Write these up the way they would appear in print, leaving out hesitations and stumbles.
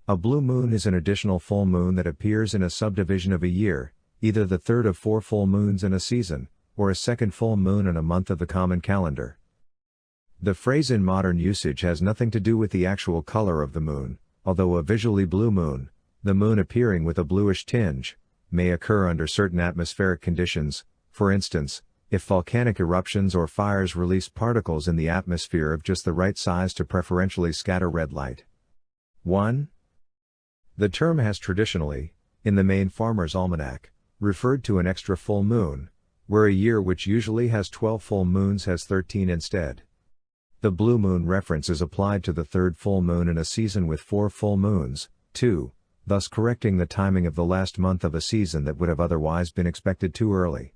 A blue moon is an additional full moon that appears in a subdivision of a year, either the third of 4 full moons in a season, or a second full moon in a month of the common calendar. The phrase in modern usage has nothing to do with the actual color of the moon, although a visually blue moon, the moon appearing with a bluish tinge, may occur under certain atmospheric conditions, for instance, if volcanic eruptions or fires release particles in the atmosphere of just the right size to preferentially scatter red light. 1. The term has traditionally, in the Maine Farmers Almanac, referred to an extra full moon, where a year which usually has 12 full moons has 13 instead. The blue moon reference is applied to the third full moon in a season with 4 full moons, 2, thus correcting the timing of the last month of a season that would have otherwise been expected too early.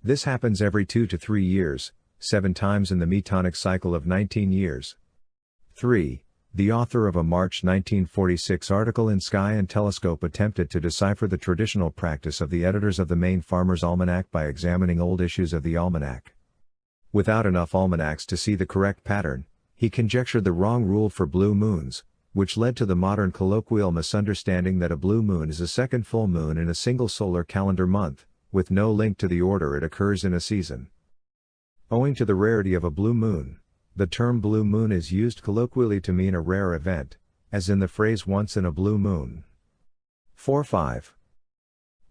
This happens every 2 to 3 years, 7 times in the Metonic cycle of 19 years. 3. The author of a March 1946 article in Sky and Telescope attempted to decipher the traditional practice of the editors of the Maine Farmers Almanac by examining old issues of the almanac. Without enough almanacs to see the correct pattern, he conjectured the wrong rule for blue moons, which led to the modern colloquial misunderstanding that a blue moon is a second full moon in a single solar calendar month, with no link to the order it occurs in a season. Owing to the rarity of a blue moon, the term blue moon is used colloquially to mean a rare event, as in the phrase once in a blue moon. 4-5.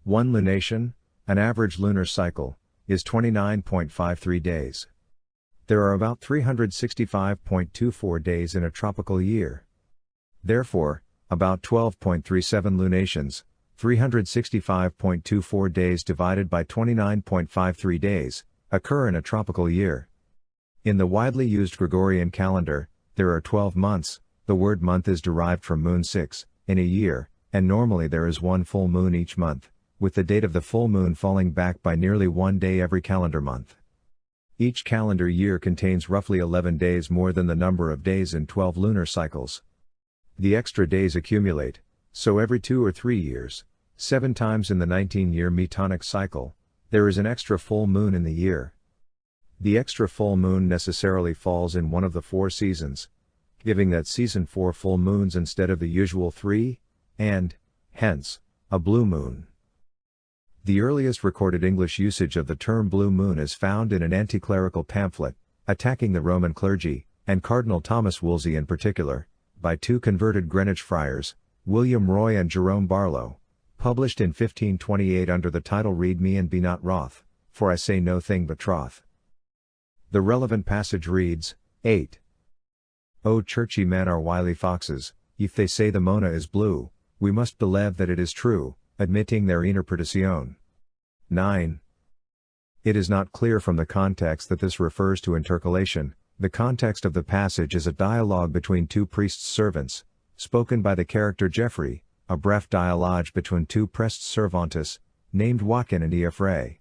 1 lunation, an average lunar cycle, is 29.53 days. There are about 365.24 days in a tropical year. Therefore, about 12.37 lunations, 365.24 days divided by 29.53 days, occur in a tropical year. In the widely used Gregorian calendar, there are 12 months. The word month is derived from moon 6, in a year, and normally there is 1 full moon each month, with the date of the full moon falling back by nearly 1 day every calendar month. Each calendar year contains roughly 11 days more than the number of days in 12 lunar cycles. The extra days accumulate, so every 2 or 3 years, 7 times in the 19-year Metonic cycle, there is an extra full moon in the year. The extra full moon necessarily falls in one of the 4 seasons, giving that season 4 full moons instead of the usual 3, and, hence, a blue moon. The earliest recorded English usage of the term blue moon is found in an anti-clerical pamphlet, attacking the Roman clergy, and Cardinal Thomas Wolsey in particular, by 2 converted Greenwich friars, William Roy and Jerome Barlow, published in 1528 under the title Read me and be not wroth, for I say no thing but troth. The relevant passage reads, 8. O churchy men are wily foxes, if they say the Mona is blue, we must believe that it is true, admitting their interpretation. 9. It is not clear from the context that this refers to intercalation. The context of the passage is a dialogue between 2 priests' servants, spoken by the character Geoffrey, a bref dialogue between 2 priests servantes, named Joachim and Eoffrey.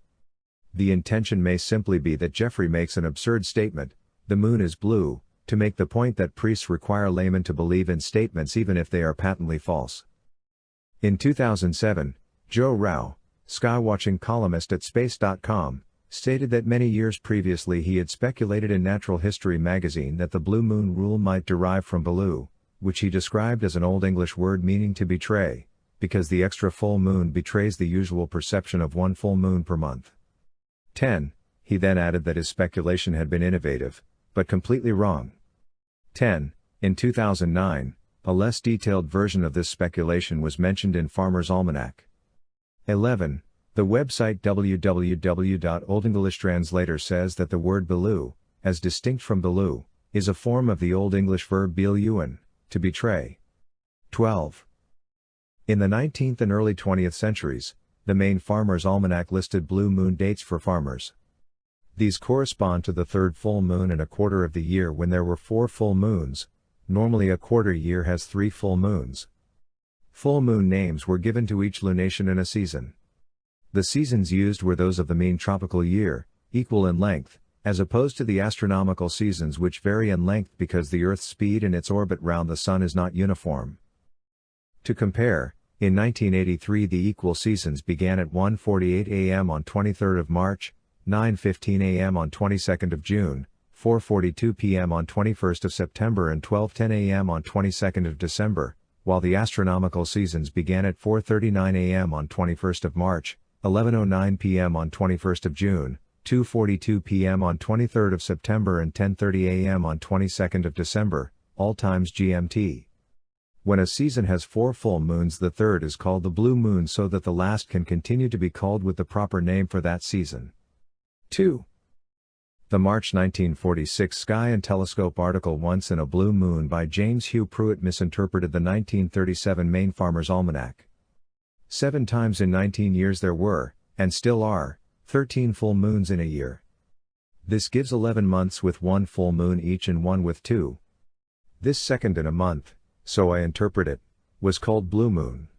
The intention may simply be that Geoffrey makes an absurd statement, the moon is blue, to make the point that priests require laymen to believe in statements even if they are patently false. In 2007, Joe Rao, skywatching columnist at space.com, stated that many years previously he had speculated in Natural History magazine that the blue moon rule might derive from bellew, which he described as an Old English word meaning to betray, because the extra full moon betrays the usual perception of 1 full moon per month. 10. He then added that his speculation had been innovative, but completely wrong. 10. In 2009, a less detailed version of this speculation was mentioned in Farmer's Almanac. 11. The website www.oldenglishTranslator says that the word bellew, as distinct from bellew, is a form of the Old English verb bellewen, to betray. 12. In the 19th and early 20th centuries, the Maine Farmers Almanac listed blue moon dates for farmers. These correspond to the third full moon in a quarter of the year when there were 4 full moons. Normally a quarter year has 3 full moons. Full moon names were given to each lunation in a season. The seasons used were those of the mean tropical year, equal in length, as opposed to the astronomical seasons which vary in length because the Earth's speed in its orbit round the Sun is not uniform. To compare, in 1983 the equal seasons began at 1:48 a.m. on 23rd of March, 9:15 a.m. on 22nd of June, 4:42 p.m. on 21st of September and 12:10 a.m. on 22nd of December, while the astronomical seasons began at 4:39 a.m. on 21st of March, 11:09 p.m. on 21st of June, 2:42 p.m. on 23rd of September and 10:30 a.m. on 22nd of December, all times GMT. When a season has 4 full moons, the third is called the blue moon so that the last can continue to be called with the proper name for that season. 2. The March 1946 Sky and Telescope article Once in a Blue Moon by James Hugh Pruitt misinterpreted the 1937 Maine Farmers Almanac. 7 times in 19 years there were, and still are, 13 full moons in a year. This gives 11 months with 1 full moon each and 1 with 2. This second in a month, so I interpret it, was called blue moon.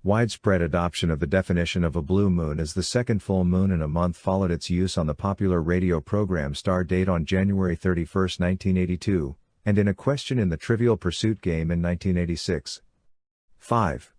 Widespread adoption of the definition of a blue moon as the second full moon in a month followed its use on the popular radio program Star Date on January 31, 1982, and in a question in the Trivial Pursuit game in 1986. 5.